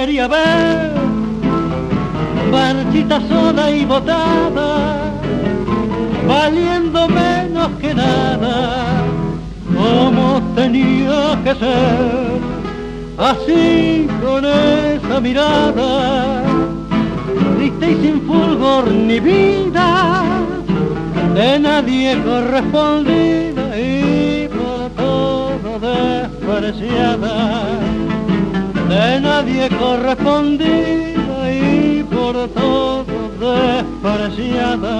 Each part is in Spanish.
quería ver, marchita sola y botada, valiendo menos que nada, como tenía que ser, así con esa mirada, triste y sin fulgor ni vida, de nadie correspondida y por todo despreciada, de nadie correspondida y por todo despreciada,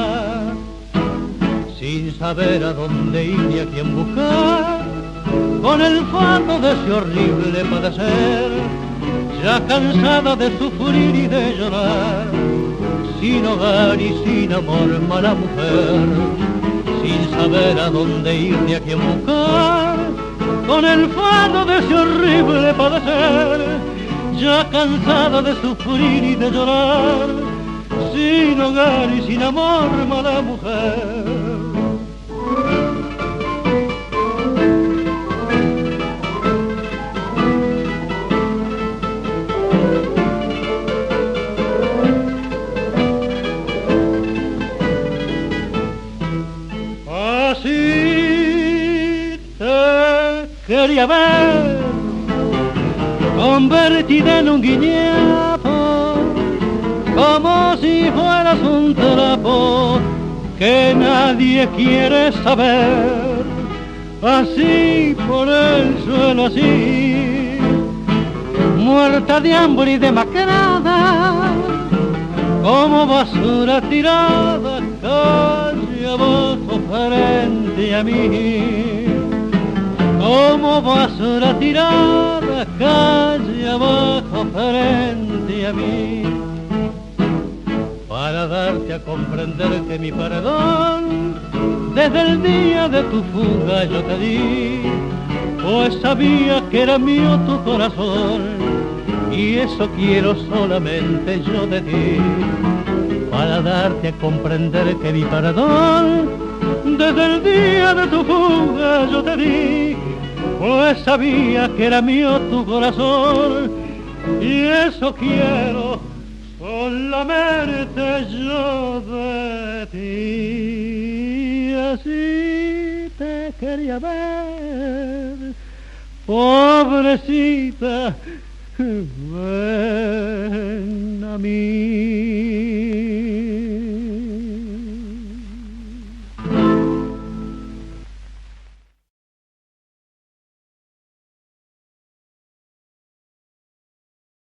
sin saber a dónde ir ni a quién buscar, con el fardo de ese horrible padecer, ya cansada de sufrir y de llorar, sin hogar y sin amor, mala mujer, sin saber a dónde ir ni a quién buscar, con el fardo de ese horrible padecer, ya cansada de sufrir y de llorar, sin hogar y sin amor, mala mujer. Quería ver, convertida en un guiñapo, como si fueras un trapo que nadie quiere saber, así por el suelo así, muerta de hambre y demacrada, como basura tirada calle abajo frente a mí. Como basura tirada calle abajo frente a mí, para darte a comprender que mi perdón desde el día de tu fuga yo te di, pues sabía que era mío tu corazón y eso quiero solamente yo de ti, para darte a comprender que mi perdón desde el día de tu fuga yo te di, pues sabía que era mío tu corazón y eso quiero solamente yo de ti. Así te quería ver, pobrecita, ven a mí.